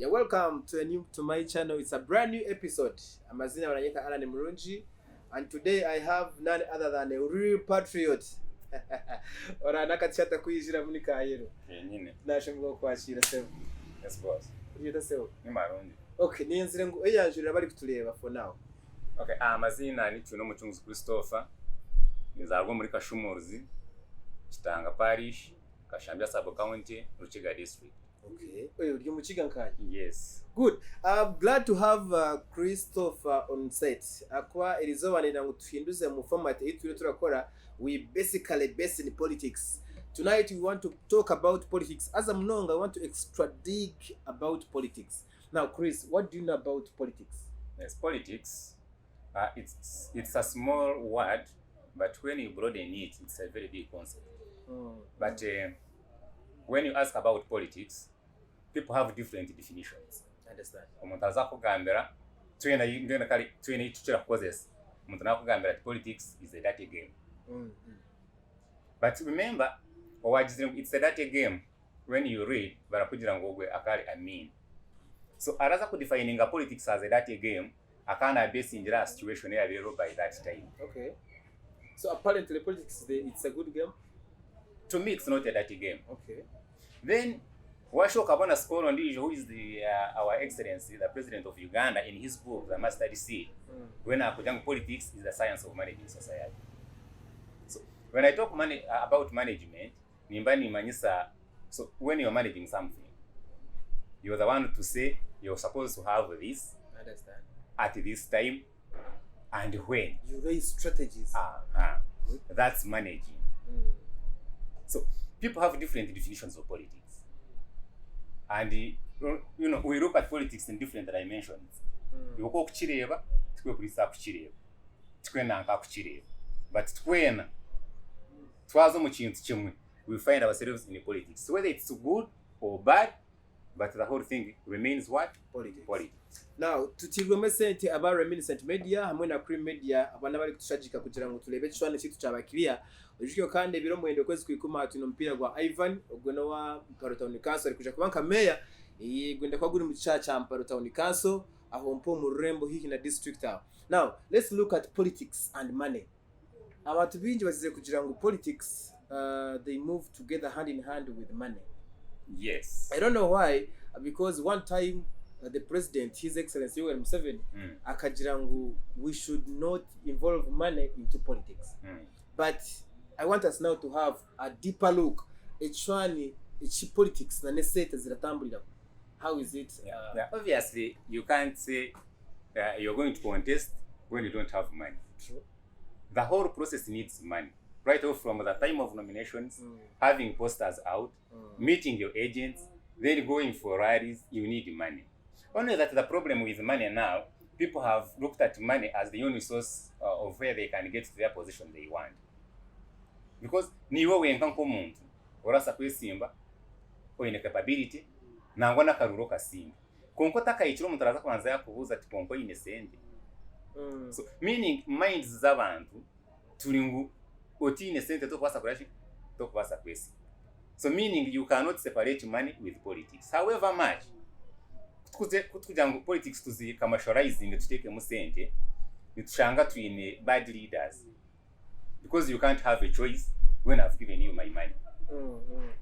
Yeah, welcome to my channel. It's a brand new episode. Amazina wananyeka Alan Murunji, and today I have none other than a real patriot. Ora nakachata kuyishira muri kayero. Nyine. Nashimwe kwashira sevo. Yes boss. Uyita sevo. Ni marundi. Okay, niyenzire ngo eyanjurira bari kutureba for now. Okay, amazina ni Tuno Muchunguzi Christopher. Nizarwa muri Kashumuruzi, Kitanga Parish, Kashambya Sub County, Rukiga District. Okay. Oyo uri mu Kigankanye. Yes. Good. I'm glad to have Christopher on set. Akwa ilizobanira ngo tuhinduze mu format yitu turakora. We basically based in politics. Tonight we want to talk about politics. As I'm knowing, I want to extra dig about politics. Now, Chris, what do you know about politics? Yes, politics. It's a small word, but when you broaden it, it's a very big concept. But when you ask about politics, people have different definitions. Understand? Umuntu azakugambira twena kali twena ituchira causes. Umuntu nakugambira politics is a dirty game. But remember, it's a dirty game. When you read, barakugira ngo gwe akali mean. So araza ku defining politics as a dirty game, akana base in a situation ya rero by that time. Okay. So apparently politics it's a good game. To me, it's not a dirty game. Okay. Then Washo Kabona Skolo Ndijo, who is our Excellency, the President of Uganda, in his book, The Mastered Seed, when Akujang politics is the science of managing society. So when I talk about management, Nimbani Manisa, so when you're managing something, you're the one to say you're supposed to have this. Understand. At this time and when. You raise strategies. That's managing. So people have different definitions of politics. And you know, we look at politics in different dimensions. You go kuchireba, tukwe kulisa kuchireba. Tukwe nanka kuchireba. But twena twazo mu kintu kimwe, we find ourselves in politics. So whether it's good or bad, but the whole thing remains what? Politics. Now, tutirweme sente aba reminiscent media hamwe na Cream Media abana bari kutushagika kugira ngo turebe cyane kitu cyabakiriya. Ujikyo kandi biro mwendo kwezi kwikuma atuno mpira gwa Ivan ogweno wa Parotawuni Council kuja kubanka meya igwenda kwaguri mu cha Parotawuni Council aho mpo mu Rembo hihi na district aho. Now, let's look at politics and money. Abantu bingi bazize kugira ngo politics they move together hand in hand with money. Yes. I don't know why, because one time the president, His Excellency Yoweri Museveni, akagira ngo we should not involve money into politics. But I want us now to have a deeper look at politics na nesete ziratambulira. How is it? Obviously, you can't say you're going to contest when you don't have money. True. The whole process needs money. Right off from the time of nominations, having posters out, meeting your agents, then going for rallies, you need money. Only that the problem with money now, people have looked at money as the only source of where they can get to their position they want. Because niwe wenka nk'omuntu orasa kwesimba oyine capability nangwa nakaruro kasimba konko takayikiro omuntu araza kwanza yakubuza ati konko yine sente. So meaning minds z'abantu turi ngo otine sente to kwasa kwesi. So meaning you cannot separate money with politics. However much kutukuja ngo politics tuzi commercializing tuteke mu sente nitushanga twine bad leaders. Because you can't have a choice when I've given you my money.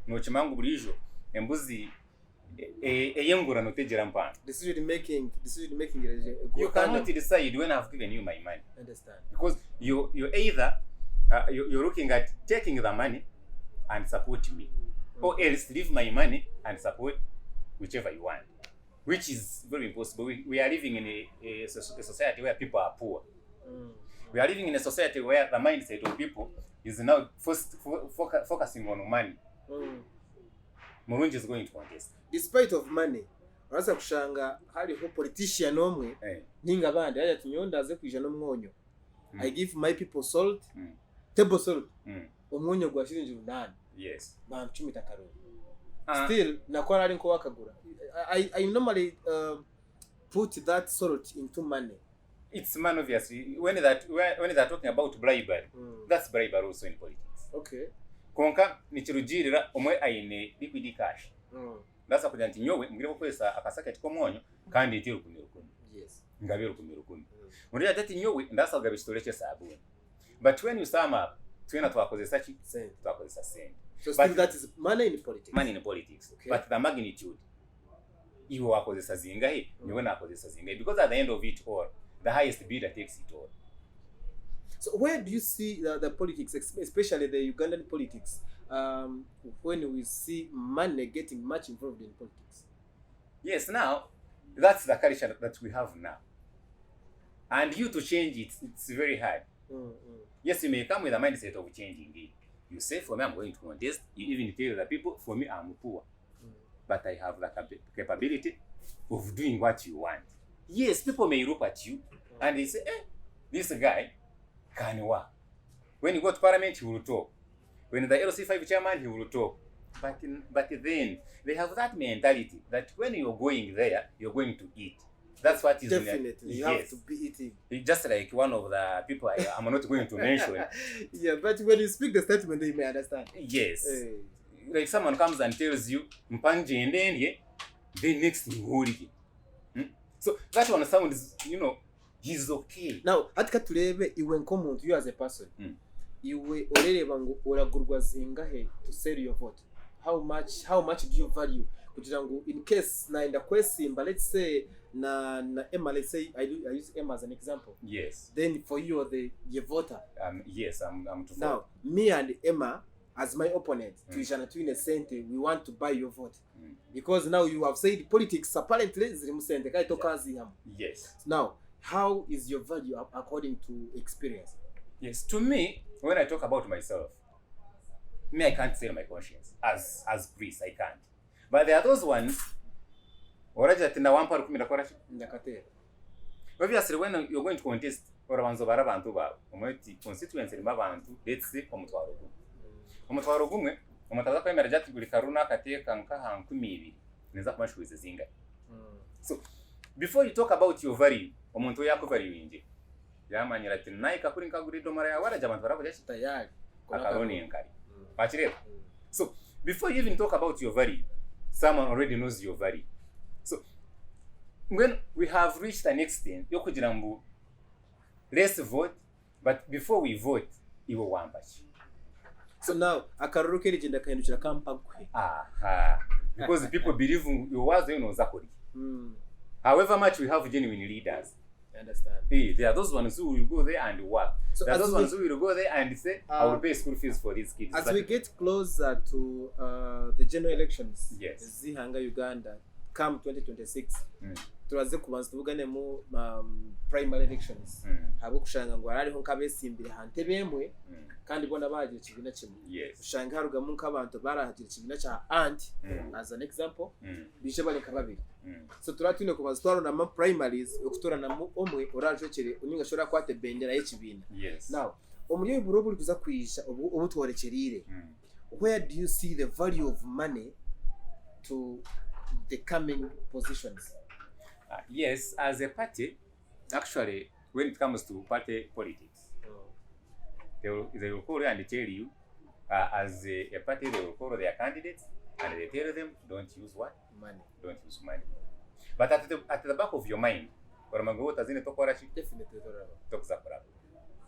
No chimangu bulijo embuzi eyengura no tegera mpana. Decision making you cannot decide when I've given you my money. Understand? Because you either you're looking at taking the money and support me, or else leave my money and support whichever you want, which is very impossible. We are living in a society where people are poor. We are living in a society where the mindset of people is now focusing on money. Murunji is going to contest. Despite of money, urasa kushanga hariho politician omwe ninga bandi aya tunyonda aze kwija no mwonyo. I give my people salt, table salt. Omwonyo gwa shiringi 8. Yes. Ba 10 takaro. Still nakora ari nko wakagura. I normally put that salt into money. It's money, obviously. When they're talking about bribery, that's bribery also in politics. Okay. Konka nichirujirira omwe aine liquid cash. ndasa kugira nti nyowe ngire gukozesa akasaketi k'omwonyo kandi iti 10 Yes. ngabe 10 muri atati nyowe ndasa kugaba ekitole ky'esabuni. But when you sum up twena twakozesa ki Same. twakozesa sente. So still that is money in politics. Money in politics. Okay. But the magnitude iwe wakozesa zingahe niwe nakozesa zingahe, because at the end of it all the highest bidder takes it all. So where do you see the politics, especially the Ugandan politics, when we see money getting much involved in politics? Yes, now that's the culture that we have now, and you to change it, it's very hard. Yes, you may come with a mindset of changing it. You say, for me, I'm going to contest. You even tell the people, for me, I'm poor, but I have the capability of doing what you want. Yes, people may look at you and they say, this guy can work. When you go to parliament, he will talk. When the LC5 chairman, he will talk. But then they have that mentality that when you're going there, you're going to eat. That's what is definitely you have to be eating. Just like one of the people I'm not going to mention. Yeah, but when you speak the statement, they may understand. Yes. Like someone comes and tells you, Mpanje then next thing, so that one sounds, he's okay. Now, atika turebe iwe nk'omuntu, you as a person, iwe orereba ngo uragurwa zingahe to sell your vote. How much do you value? Kugira ngo in case naenda kwesimba, let's say na Emma, let's say I use Emma as an example. Yes. Then for you the voter. Yes, I'm to vote. Now, me and Emma as my opponent, tuishana twine sente, we want to buy your vote. Because now you have said politics apparently ziri musente kai toka ziham. Yes. Now, how is your value according to experience? Yes, to me, when I talk about myself, I can't sell my conscience as priest, I can't. But there are those ones already that in the one part of the obviously when you're going to contest orabanzo barabantu ba umweti constituency mabantu, let's say omutwaro gumwe omutaza kwemera jati buli karuna kateka nka 200 neza kumashuize zinga. So before you talk about your value, omuntu yako value inje yamanyira ati naika kuri nkaguri domara ya wala jabantu barako jashi tayari akaroni enkari bachire. So before you even talk about your value, someone already knows your value. So when we have reached an extent yokugira mbu let's vote, but before we vote iwe wambachi. So now akaruru keri jenda kahindukira kampagwe. Because people believe you was zakori. However much we have genuine leaders, I understand. There are those ones who will go there and work. So there are those ones who will go there and say, I will pay school fees for these kids. As we get closer to the general elections, yes, Zihanga Uganda, come 2026, turaze kubanza tuvugane mu primary elections. Habo kushanga ngo arariho nkabesimbire hante bemwe kandi bona bagira kibina kimwe. Yes. Ushanga harugamu nk'abantu barahagira kibina cha anti as an example, bije bari kababiri. So turatune kubanza twarona ma primaries okutorana mu omwe orajokere uninga shora kwate bendera y'ekibina. Yes. Now, omulyo buro buri kuza kwisha obutworekerire. Where do you see the value of money to the coming positions? Yes, as a party, actually, when it comes to party politics, they will call you and tell you, as a party, they will call their candidates and they tell them, don't use what? Money. Don't use money. But at the back of your mind, Definitely.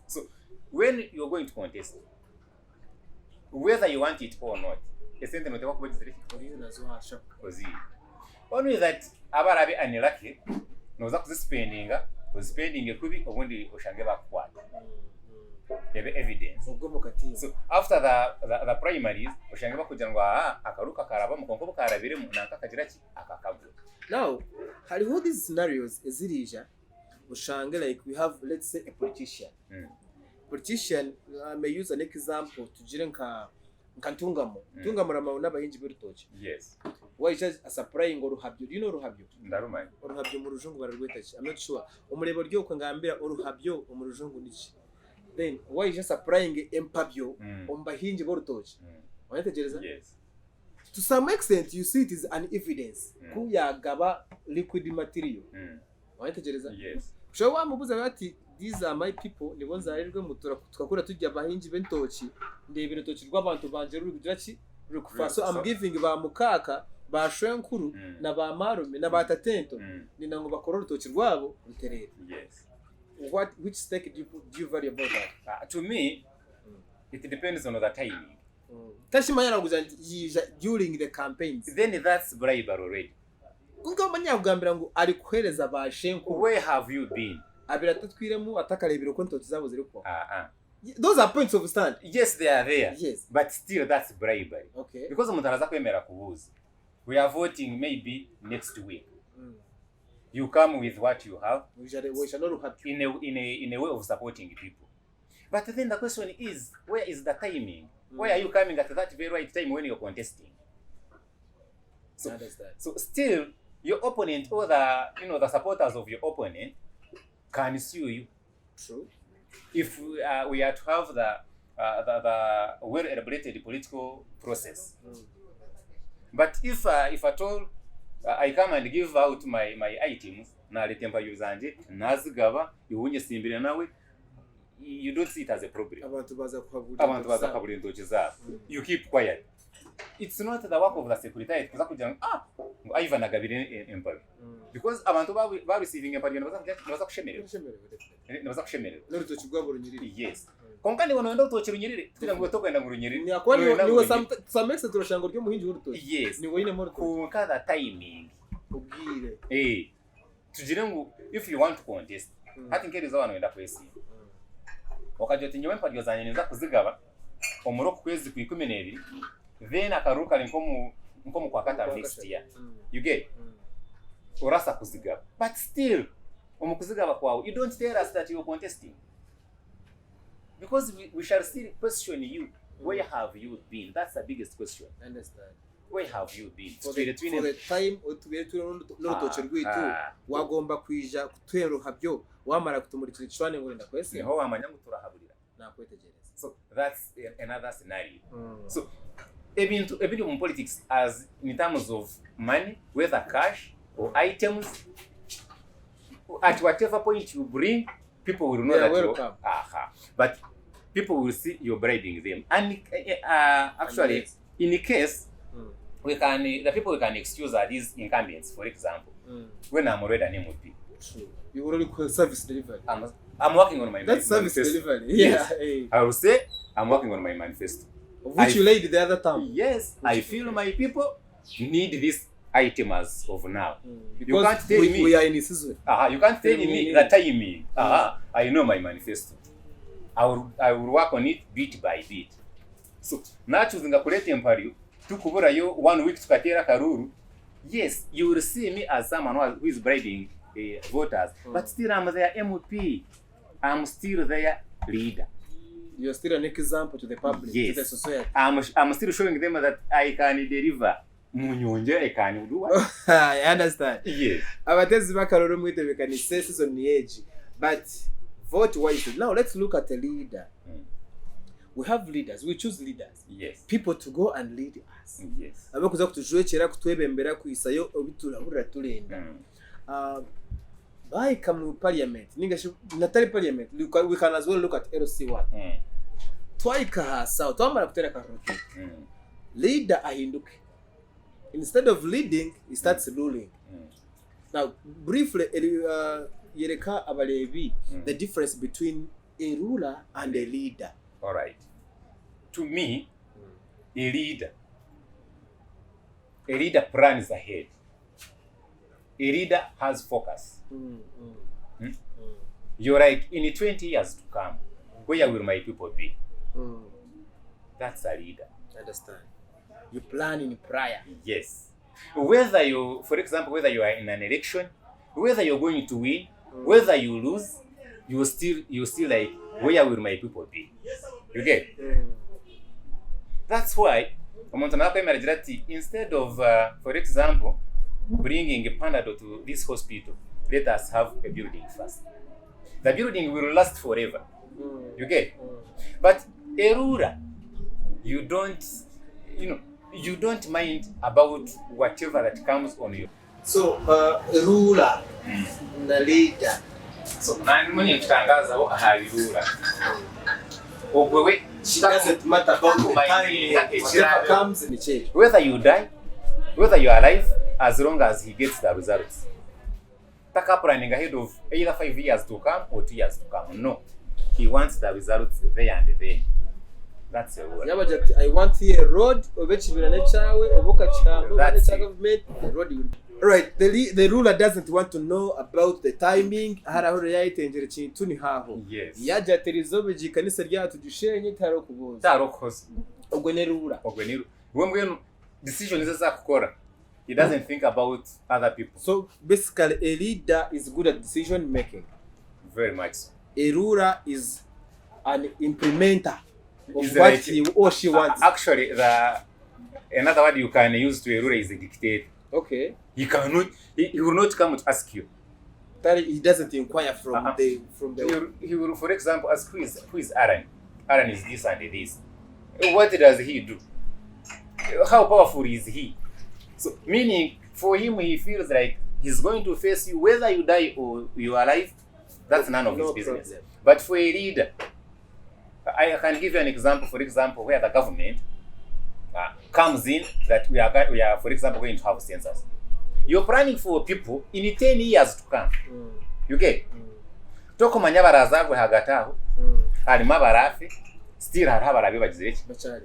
so when you're going to contest, whether you want it or not, only that abarabe unlucky noza kuzispendinga kubi obundi oshange bakwata evidence. So after the primaries oshange bakugira ngo akaruka karaba mukonko karabire munanka kagira ki akakabwo. Now, hariho these scenarios ezirija oshange like we have, let's say, a politician. Politician, I may use an example tugire nka Ntungamo ramawo n'abahinji b'urutoki. Yes. Why is supplying oruhabyo? Do you know oruhabyo? Ndarumanye. Oruhabyo mu rujungu bararwetaje. I'm not sure. Umurebo ryo ko ngambira oruhabyo mu rujungu niki. Then why is supplying empabyo ombahinji b'urutoki? Wanategereza? Yes. To some extent you see it is an evidence ku yagaba liquid material. Wanategereza? Yes. Sho wamubuza bati these are my people, nibo nzarirwe mutura tukakura tujya abahinji b'entoki ndebera toki rw'abantu banje ruri kugira ki ruri kufa. So I'm giving ba mukaka ba Shwenkuru na ba Marume na ba Tatento ni nango bakora urutoki rwabo ruterera. Yes. Which stake do you value about that? To me, it depends on the timing. Tashima yaraguza during the campaigns. Then that's bribery already. Kunga manyagambira ngo ari kuhereza ba Shwenkuru. Where have you been? Abira tatwiremo atakarebero ko ntoki zabo ziri ko. Those are points of stand. Yes, they are there. Yes. But still that's bribery. Okay. Because umuntu araza kwemera kubuza. We are voting maybe next week. You come with what you have. We shall not have in a way of supporting people. But then the question is, where is the timing? Why are you coming at that very right time when you're contesting? So still, your opponent or the supporters of your opponent can sue you. True. If we are to have the well-elaborated political process. But if at all I come and give out my items, na letempa yuzanje nazigaba ihunye simbire nawe, you don't see it as a problem. Abantu baza kuhabura intoki zabo. You keep quiet. It's not the work of the secretary kuza kugira ngo Ivan agabire empire. Because abantu ba receiving empire baza kushemerera. N'urutoki rwabo runyirira. Yes. Konkani wono ndo urutoki runyirire kugira ngo tokenda ngo runyirire. Ni akwani niwe some extra turashango ryo muhinji w'urutoki. Yes. Ni woine mo rutoki. Kunka the timing. Ubwire. Tugire ngo if you want to contest, hati nkeriza abantu wenda kwesi. Wakajya ati nyewe mpadiyo zanye neza kuzigaba omuro ku kwezi ku 12 then akaruka nko mu kwa kataro next year. You get? Urasa kuzigaba. But still omukuzigaba kwawe, you don't tell us that you are contesting. Because we shall still question you. Where have you been? That's the biggest question. Understand. Where have you been? For the time utubere n'urutoki rwitu wagomba kwija kutweruha byo wamara kutumurikira icwane ngo ndenda kwese niho wamanya ngo turahaburira nakwetegereza. So that's another scenario. So ebintu mu politics as in terms of money, whether cash or items, at whatever point you bring, people will know that welcome. But people will see you're bribing them. And actually, in a case, the people we can excuse are these incumbents, for example. When I'm already an MP. True. You already call service delivery. I'm working on my That's manifesto. Service delivery. Yes. Yeah. I will say I'm working on my manifesto. Which you laid the other time. Yes. I feel my people need this item as of now. Because you can't tell me. We are in a season. You can't tell me the timing. I know my manifesto. I will work on it bit by bit. So, na choosing a kulete mpario, tukubura yo 1 week tukatera karuru. Yes, you will see me as someone who is bribing voters. But still I'm their MP. I'm still their leader. You're still an example to the public, yes. to the society. I'm still showing them that I can deliver. Munyonje I can do what? I understand. Yes. Abatezi bakaroro mwite bekani season ni age. But vote wisely. Now let's look at a leader. We have leaders. We choose leaders. Yes. People to go and lead us. Yes. Abakuza kutujwekera kutwebembera kuisayo obiturabura turenda. By come parliament. Natali parliament. We can as well look at LC1. Twaika hasa. Twamara kutera karoki. Leader ahinduke. Instead of leading, he starts ruling. Now, briefly, yereka abalevi the difference between a ruler and a leader. All right. To me, a leader plans ahead. A leader has focus. You're like, in 20 years to come, where will my people be? That's a leader. Understand. You plan in prior. Yes. Whether you, for example, whether you are in an election, whether you're going to win, whether you lose, you still like, where will my people be? You get? That's why instead of, for example, bringing a Panadol to this hospital, let us have a building first. The building will last forever. You get? But a ruler, you don't mind about whatever that comes on you. So, a ruler, the leader. So, many tangaza ho ahari ruler. Ogwewe she doesn't matter about the time, whatever comes in the change. Whether you die whether you are alive, as long as he gets the results. Taka planning ahead of either 5 years to come or 2 years to come. No, he wants the results there and then. That's a word. Yabajati, I want here a road, obechibirane chawe, oboka chambo, government, the road will. Right, the ruler doesn't want to know about the timing. Haraho yayitengere kintu ni haho. Yes. Yaje atirizobe jikanisa ryatu dushenye taro kuboza. Taro koze. Ogwe ne ruler. When decision is zakukora, he doesn't think about other people. So basically a leader is good at decision making. Very much. A ruler is an implementer of Is what like, he or she wants. Actually, another word you can use to a ruler is a dictator. Okay. He will not come to ask you. That he doesn't inquire from the. He will, for example, ask who is Aaron. Aaron is this and this. What does he do? How powerful is he? So, meaning for him, he feels like he's going to face you whether you die or you are alive. That's none of his business. Problem. But for a leader, I can give you an example. For example, where the government comes in that we are, for example, going to have census. You're planning for people in 10 years to come. You get? Toko manyabaraza gwe hagataho. Harimo abarafi. Still hari abarabi bagize iki?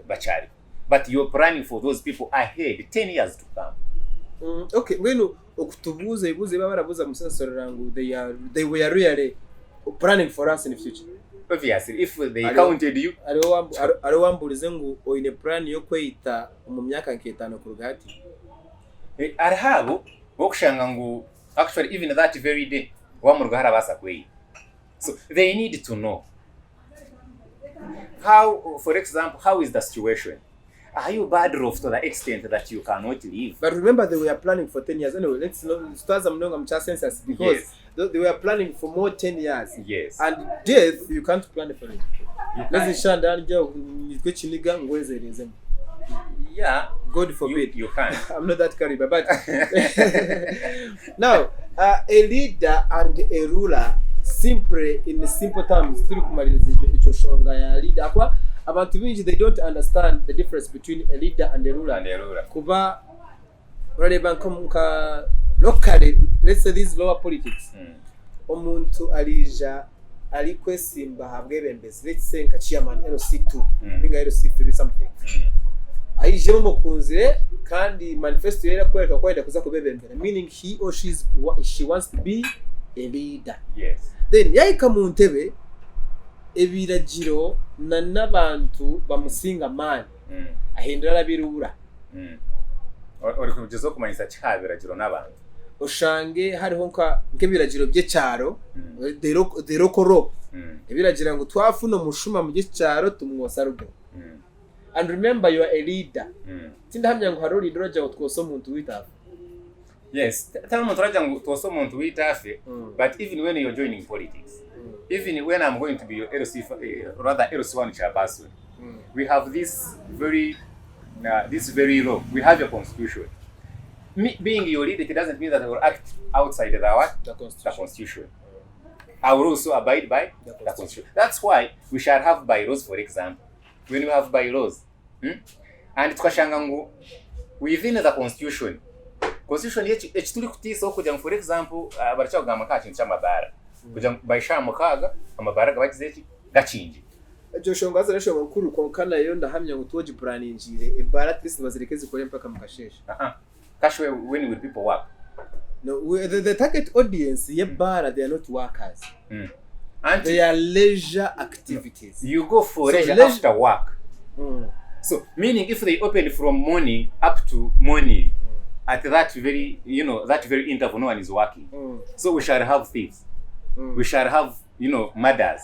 Bachari. But you're planning for those people ahead 10 years to come. Okay, when okutubuze ibuze babarabuza musasorangu they were really planning for us in the future. Obviously, if they counted you, ari wambulize ngo oine plan yo kwita mu myaka nk'etano ku rugati. Ari habo bokushanga ngo actually even that very day wamurwa harabasa kwei. So they need to know how, for example, how is the situation? Are you bad off to the extent that you cannot leave? But remember, they were planning for 10 years. Anyway, let's start some long census because they were planning for more 10 years. Yes. And death, you can't plan for it. Let's shanda nje nitwechiniga ngwezereze. Yeah, God forbid. You can't. I'm not that caliber, but now a leader and a ruler, simply in simple terms, turi kumaririza ijo shonga ya leader akwa abantu binji they don't understand the difference between a leader and a ruler. Kuba urareba nka locally, let's say these lower politics. Omuntu alija ali kwesimba habwe bembezi, let's say nka chairman LC2 ninga LC3 something. Aije mukunzire kandi manifesto yera kwereka kwenda kuza kubebembera, meaning he or she wants to be a leader. Yes. Then yayika mu ntebe ebiragiro n'abantu bamusinga man ahindura labirura ori kugezo kumanyisa cyabiragiro n'abantu ushange hariho nk'ebiragiro by'ecyaro the local ebiragira ngo twafuno mushuma mu cyaro tumwosa rugo. And remember, you are a leader. Tindahamya ngo haro leader aje utwoso muntu witafe. Yes, tell me to also want to eat after, but even when you're joining politics, even when I'm going to be your LC, rather LC1 chairperson, we have this very law. We have a constitution. Me being your leader, it doesn't mean that I will act outside the constitution. I will also abide by the constitution. That's why we shall have bylaws, for example. When we have bylaws, and tukashanga ngo within the constitution turi kutisa kugira for example baracagama ka kintu cy'amabara kugira bayisha mukaga amabara gabagize iki gacinje ejo shongaza resho mukuru konkana yo ndahamya ngo tuoji planingire ebara twese bazireke zikore mpaka mukashesha kashwe when will people work? No, the target audience yebara, they are not workers. And they are leisure activities. You go for leisure after work. So meaning if they open from morning up to morning, at that very interval, no one is working. So we shall have thieves. We shall have murders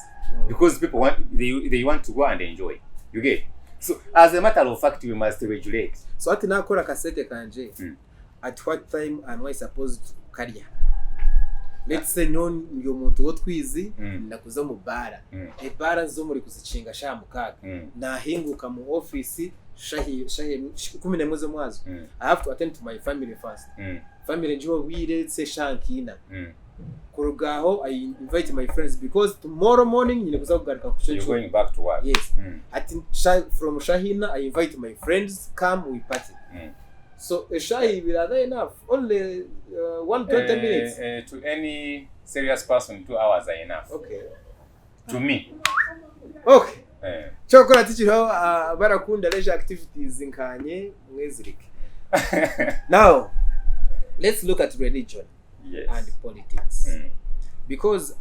because people they want to go and enjoy. You get? So as a matter of fact, we must regulate. So ati nakora kasete kanje. At what time am I supposed to carry? Let's say none yo muntu wo twizi nakuza mu bara. Ebara zo muri kuzicinga sha mukaga. Nahinguka mu office shahi 11 zo mwazo. I have to attend to my family first. Family njo wire se shankina. Kurugaho I invite my friends because tomorrow morning nyine kuza kugaruka ku You're going back to work. Yes. From Shahina I invite my friends, come we party. So a shy will are enough? Only 120 minutes. To any serious person, 2 hours are enough. Okay. To me. Okay. Eh. Chokora tichiro barakunda leisure activities nkanye mwezirike. Now, let's look at religion Yes. and politics. Because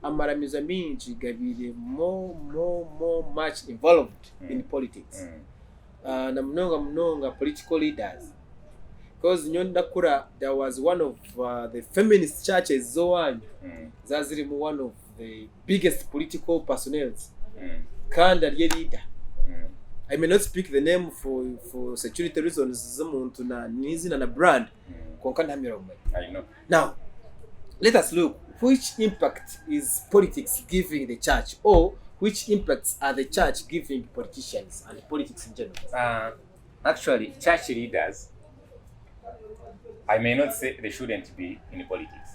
amaramiza mingi gabire more much involved in politics. Na mnonga political leaders. Because nyondakura there was one of the feminist churches zowanyu zaziri mu one of the biggest political personnel kandi ari leader. I may not speak the name for security reasons z'umuntu na nizina na brand konka ntamira umwe. I know. Now let us look which impact is politics giving the church, or which impacts are the church giving politicians and politics in general. Actually, church leaders, I may not say they shouldn't be in politics.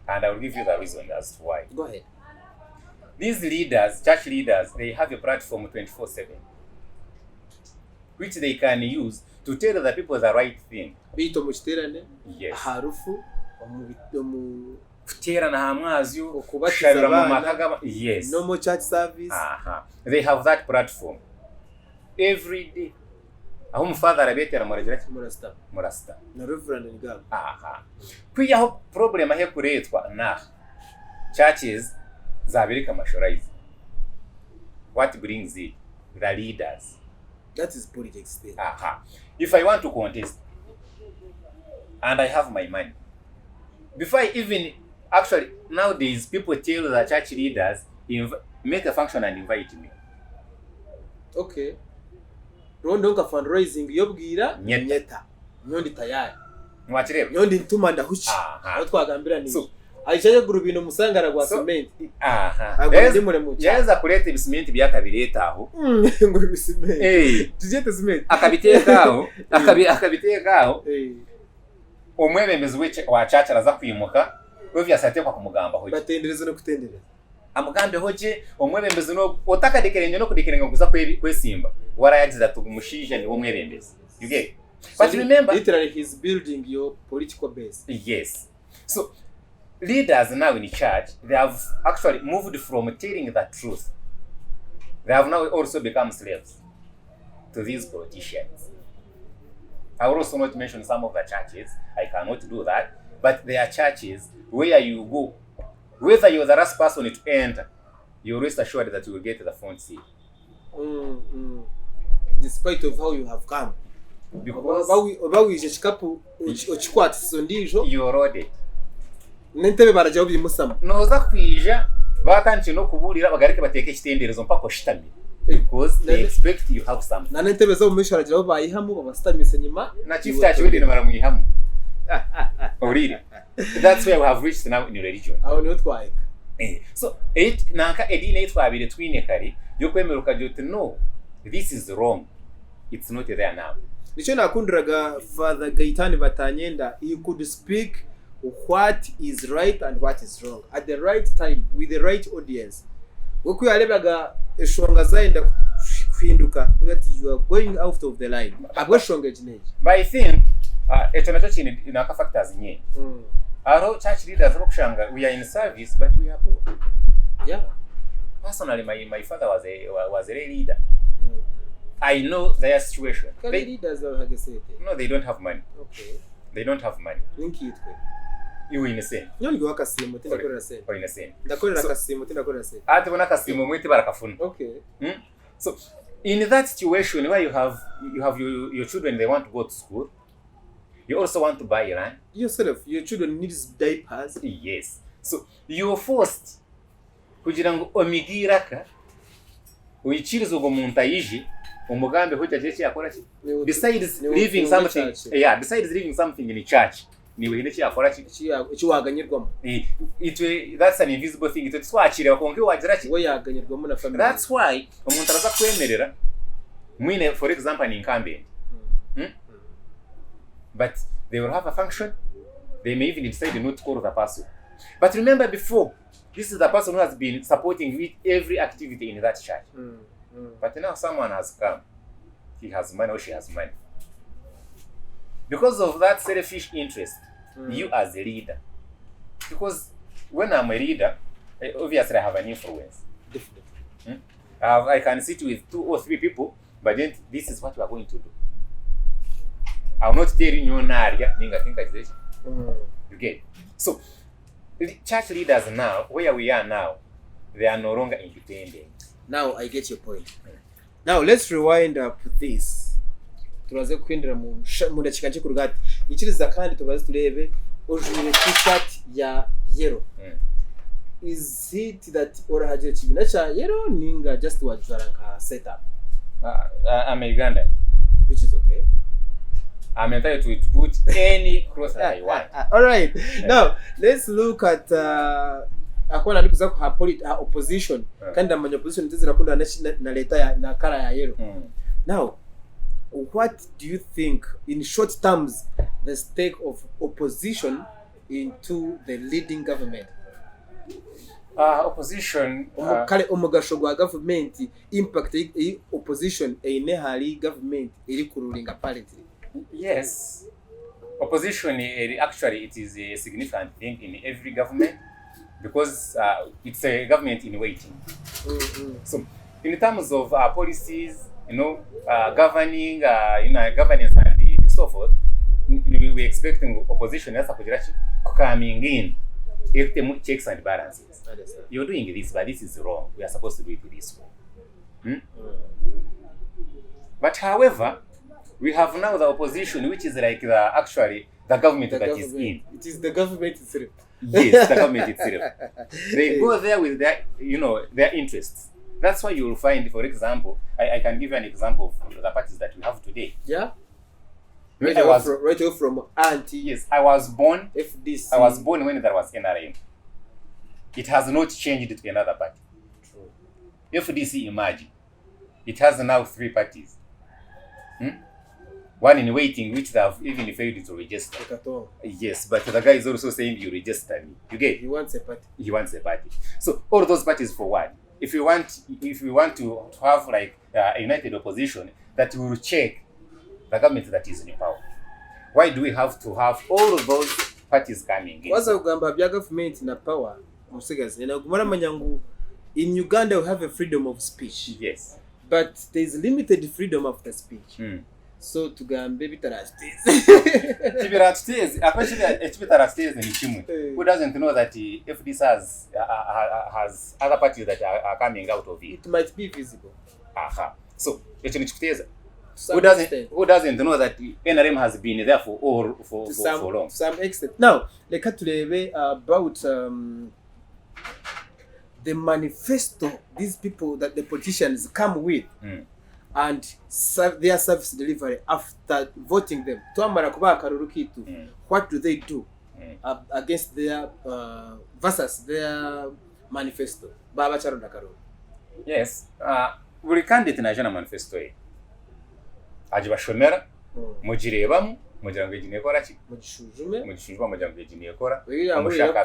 And I will give you the reason as to why. Go ahead. These leaders, church leaders, they have a platform 24/7, which they can use to tell the people the right thing. Bito mushiterane, Yes. harufu, Kuterana hamwazyo, Okubatiza kushabira mu abana. makaga. Yes. no more church service. They have that platform every day. Aho umufadha arabetera muragira ki Murasta. murasta. Na reverend ngabo. Kwiyaho problem ahe kuretwa na churches zabirika mashoraizi. What brings it? The leaders. That is politics there. If I want to contest and I have my money, before I even actually nowadays people tell the church leaders make a function and invite me. Okay. Rondo nka fundraising yobwira Nyeta. nyondi tayari. Mwachireba. Nyondi ntuma ndahuci. Aho twagambira ni. So, aishaje gurubino musangara gwa cement. Yaza kuleta ibisimenti byakabireta aho. Ngo ibisimenti. Tujete cement. Akabiteka aho. Omwebembezi wa church araza kwimuka we vyasatekwa kumugamba hoje. Batendereza no kutendereza. Amugambe hoje omwebembezi no otakadekerenye no kudekerenga gusa kwesimba. Warayagiza tugumushije ni wo mwebembezi. You get? But remember, literally he's building your political base. Yes. So leaders now in church, they have actually moved from telling the truth. They have now also become slaves to these politicians. I will also not mention some of the churches. I cannot do that. But there are churches where you go, whether you're the last person to enter, you're rest assured that you will get the front seat. Despite of how you have come. Because you're loaded. Nentebe barajya bimusama. Noza kwija bakanci no kuburira bagarike bateke ekitenderezo mpako shitami. Because they expect you have something. Na nentebe zo mumisharagira bo bayihamu babasitamise nyuma. Na chief church we dine mara muyihamu. Really. That's where we have reached now in religion. Aho niho twaheka. So nanka edine twabire twine kare yo kwemeruka jote no. This is wrong. It's not there now. Nicho nakundiraga Father Gaitani Batanyenda, he could speak what is right and what is wrong at the right time with the right audience. Woku yarebaga eshonga zaenda kuhinduka that you are going out of the line. Abwo shonga jineje. But I think echo nacho chini inaka factors nyingi. Aro church leaders rokushanga we are in service but we are poor. Yeah. Personally my father was a leader. I know their situation. Leaders are no, they don't have money. Okay. They don't have money. Linki yitwe. You in the same. Nyongi wakasimu tinakorera same. Or in the same. Ndakorera kasimu tinakorera same. Ati bona kasimu mwiti barakafuna. Okay. So in that situation where you have your children, they want to go to school, you also want to buy land. Yourself, your children need diapers. Yes. So you're forced kugira ngo omigiraka uyichirizo ngo muntu ayije umugambe hoja jeshi yakora ki besides living something. Yeah, besides living something in the church niwe hine yakora ki waganyirwamo. That's an invisible thing. It twakire bakonke wagira ki wo yaganyirwamo na family. That's why umuntu araza kwemerera mwine for example an incumbent. But they will have a function. They may even decide not to call the person. But remember before, this is the person who has been supporting with every activity in that church. But now someone has come. He has money or she has money. because of that selfish interest, you as a leader, because when I'm a leader, obviously I have an influence. Definitely. I can sit with 2 or 3 people, but then this is what we are going to do. I'm not telling you Naria, Ninga think like this. You get it? So the church leaders now, where we are now, they are no longer independent. Now I get your point. Now let's rewind up this. Turaze kwindira mu ndakika nje kurugati. Ikiriza kandi tubaze turebe ujure t-shirt ya yellow. Is it that ora haje kibina cha yellow ninga just wajara nka setup? I'm a Ugandan, Which is okay. I'm entitled to put any clothes that I want. All right. Now let's look at akona ndikuza ku her opposition kandi amanya opposition tizira kunda na leta ya na kala ya yellow. Now what do you think in short terms the stake of opposition into the leading government? Opposition Kale umugasho gwa government impact opposition eine hali government iri kurulinga apparently. Yes, opposition actually it is a significant thing in every government because it's a government in waiting. So in terms of policies, governing, governance and so forth, we expecting opposition as coming in if they checks and balances. You're doing this, but this is wrong. We are supposed to do it this way. But however, we have now the opposition, which is like actually the government that is in. It is the government itself. Yes, the government itself. They go there with their, their interests. That's why you will find, for example, I can give you an example of the parties that we have today. Yeah. Right away from anti. Yes, I was born. FDC. I was born when there was NRM. It has not changed to another party. True. FDC, imagine. It has now 3 parties. One in waiting, which they have even failed to register. Yes, but the guy is also saying you register me. You get? He wants a party. He wants a party. So all those parties for what? If you want to have like a united opposition that will check the government that is in power, why do we have to have all of those parties coming in? Waza kugamba bya government na power musigazi na kumara manyangu in Uganda we have a freedom of speech. Yes. But there is limited freedom of the speech. So tugambe bitarasteze. Bitarasteze. Actually, bitarasteze ni kimwe. Who doesn't know that if this has other parties that are coming out of it? It might be visible. Aha. So, who doesn't know that NRM has been there for long? To some extent. Now, leka tulebe about the manifesto these people that the politicians come with and their service delivery after voting them. Tuambara kuba akaruru kitu. What do they do against their versus their manifesto? Baba charonda karuru. Yes. Buri candidate na jana manifesto ye. Ajibashomera mujirebamu mugira ngo igine kora ki mugishujume mugira ngo igine kora umushaka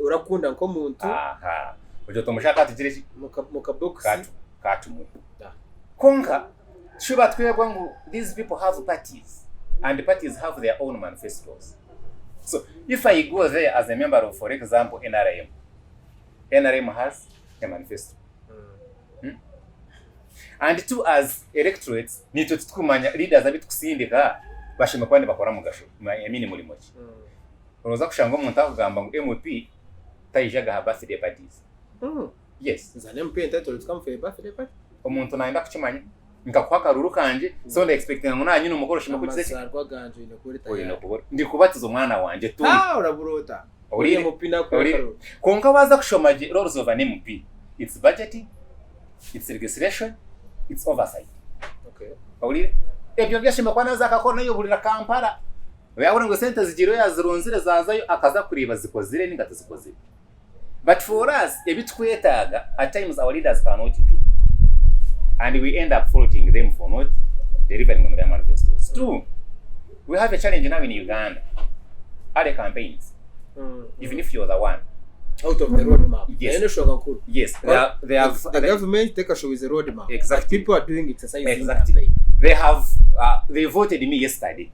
urakunda nko muntu aha ujo tomushaka tugire ki muka box katu konka shuba twebwa ngo these people have parties and the parties have their own manifestos. So if I go there as a member of, for example, NRM has a manifesto. And two, as electorates, nito tukumanya leaders abitukusindika bashima kwandi bakora mugasho yamini muri moki. Uroza kushanga umuntu akugamba ngo MP tayijaga ha birthday parties. Yes, zane MP entitled to come for a birthday party. Umuntu naenda kukimanya nkakwaka ruru kanje so nda expecting ngo nanyu numugoroshima kukize cyarwa ganje inokuri tayari. Ndi kubatiza umwana wanje tu. Uraburota. Uri MP nakora. Konka baza kushomaje roles of an MP. It's budgeting, it's legislation, it's oversight. Okay. Auri ebyo byashima kwa naza akakora yo burira Kampala. Yabona ngo sente zigiro yazirunzire zazayo akaza kuriba zikozire n'ingata zikozire. But for us ebitwetaga at times our leaders cannot do. And we end up faulting them for not delivering on their manifestos. Two, we have a challenge now in Uganda. Other campaigns. Even if you're the one out of the roadmap. Yes. Yes. They have the government take a show with the roadmap. Exactly. People are doing exercise. Exactly. They have they voted me yesterday.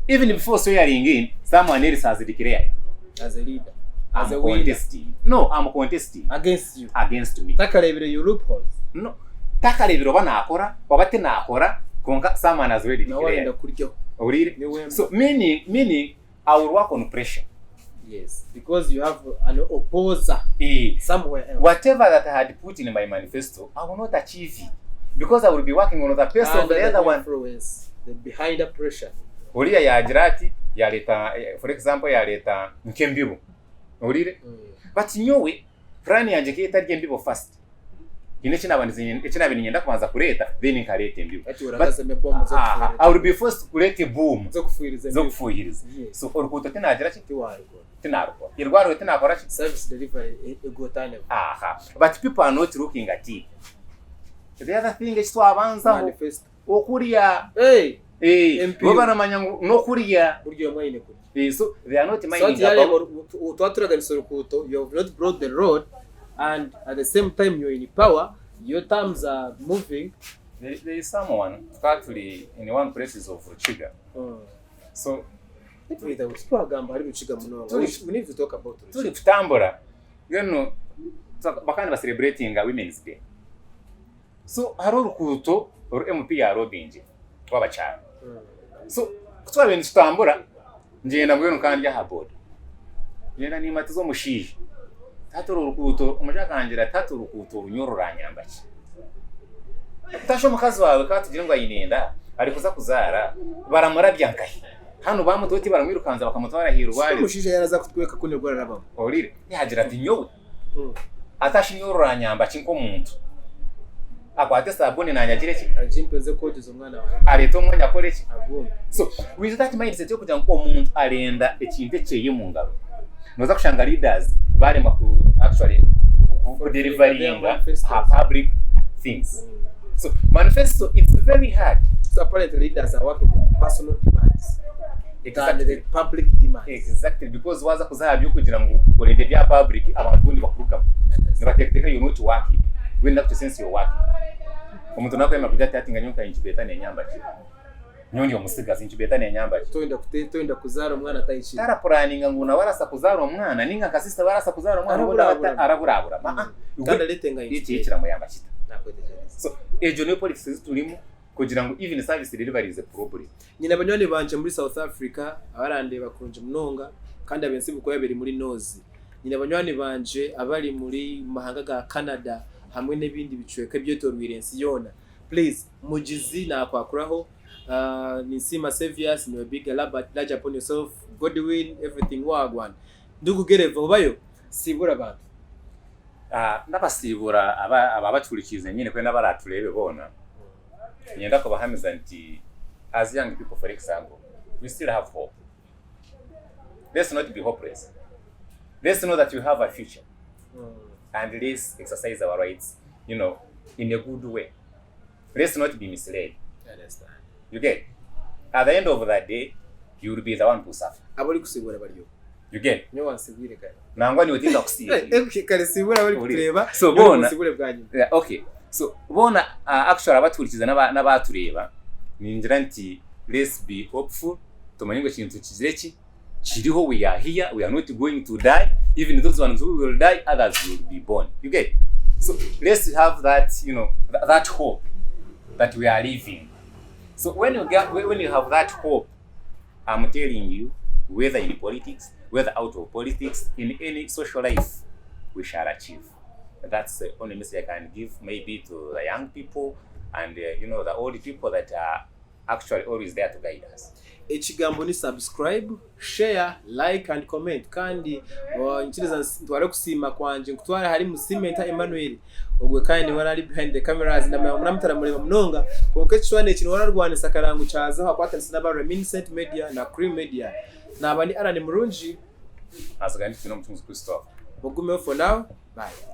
even before swearing in, someone else has declared as a leader, as a contesting. No, I'm contesting against you, against me. Takarebere your loopholes. No, takarebere banakora, wabate nakora, konka someone has already declared. So meaning I will work on pressure. Yes, because you have an opposer somewhere else. Whatever that I had put in my manifesto, I will not achieve it because I will be working on the person of the other one. Influence, the behind the pressure. Uliya yajirati yaleta, for example, yaleta nkembibu. Ulire? But nyowe plan yanje ke tarye mbibo first. Ichina binyenda kubanza kureta then nkareta mbibo. I will be first to kureta boom zo kufuhiriza. So urukuto tinagira ki tinarukora. Irwaro tinakora ki service delivery egotane. But people are not looking at it. The other thing is to avanza manifest okuria bobana manyango no kuriya buryo mwine kuri. So they are not minding about utwaturaganisha urukuto. You have not brought the road, and at the same time you're in power, your terms are moving. There is someone actually in one places of Ruchiga. So we need to talk about it. Tuli kutambura, you know, bakandi ba celebrating Women's Day. So haro urukuto MP ya Robinje wabachana. So kutwa bintu tutambura ngenda mbwenu kandi ya haboda. Ngenda ni matizo mushije. Tatoro urukuto umujakangira tatoro urukuto runyororanyambaki. Tasho mukazi wawe katugira ngo ayinenda ari kuza kuzara baramurabyankaye. Hano bamutoti baramwirukanza bakamutwara hirwari. Mushije yaraza kutweka kunirwara nabamo. Orire yagira ati nyowe. Atashinyororanyambaki nko muntu. Akwate sabuni nanyagire ki ajimpeze kodizo mwana wawe areto mwanya akore ki agomba. So with that mindset yo kugira ngo umuntu arenda ekintu cyeye mu ngaro noza kushanga leaders bari maku actually delivering public things. So manifesto it's very hard. So apparently leaders are working on personal demands. Exactly, the public demands. Exactly, because waza kuzahabyo kugira ngo urende bya public abantu bundi bakuruka nibatekeka you not working when that sense you're working. Umuntu nakwema kujya tatinga nyonka inchibeta nenyambaki nyoni omusigazi inchibeta nenyambaki toinda kuzara umwana atayishi tara planning nguna warasa kuzara umwana ninga kasista warasa kuzara umwana boda araburabura kandi letenga inchikira muyambaki nakweteje. So ejo ne politics turimo kugira ngo even service delivery is a problem. Nyina abanyoni banje muri South Africa abarande bakunje munonga kandi abensi bukoya beri muri Nozi. Nyina abanyoni banje abari muri mahanga ga Canada hamwe n'ibindi bicweka byo torwirensi yona. Please mujizi na kwakuraho Nisima Saviors ni big large upon yourself Godwin everything wagwan ndugugereva ubayo sibura abantu ndabasibura aba bacurikize nyine kwe n'abaraturebe bona nyenda ko bahamiza nti as young people for example we still have hope. Let's not be hopeless. Let's know that you have a future. And let's exercise our rights, you know, in a good way. Let's not be misled. I understand. You get? At the end of that day, you will be the one to suffer. Abali kusibura baliyo. You get? Nyo wansibwire kare. Nangwa ni utinda kusibura. Kare sibura bali kureba. So bona. Sibure bwanyu. Yeah, okay. So bona actually abaturikiza n'abatureba ningira nti let's be hopeful. Tumanye ngo kintu kizireki kiriho, we are here, we are not going to die. Even those ones who will die, others will be born. You get? So let's have that, you know, that hope that we are living. So when you have that hope, I'm telling you, whether in politics, whether out of politics, in any social life, we shall achieve. That's the only message I can give, maybe to the young people and you know, the old people that are actually always there to guide us. Ekigambo ni subscribe, share, like and comment. Kandi nchiriza ntware kusima kwanje nkutwara hari musimenta Emmanuel ogwe kandi warari behind the cameras namutara mureba munonga konke chwane kintu wararwanisa karangu caza hakwatanisa n'aba Reminiscent Media na Cream Media nabandi arane murunji asagandi kino mutunzi ku stop bogume for now. Bye.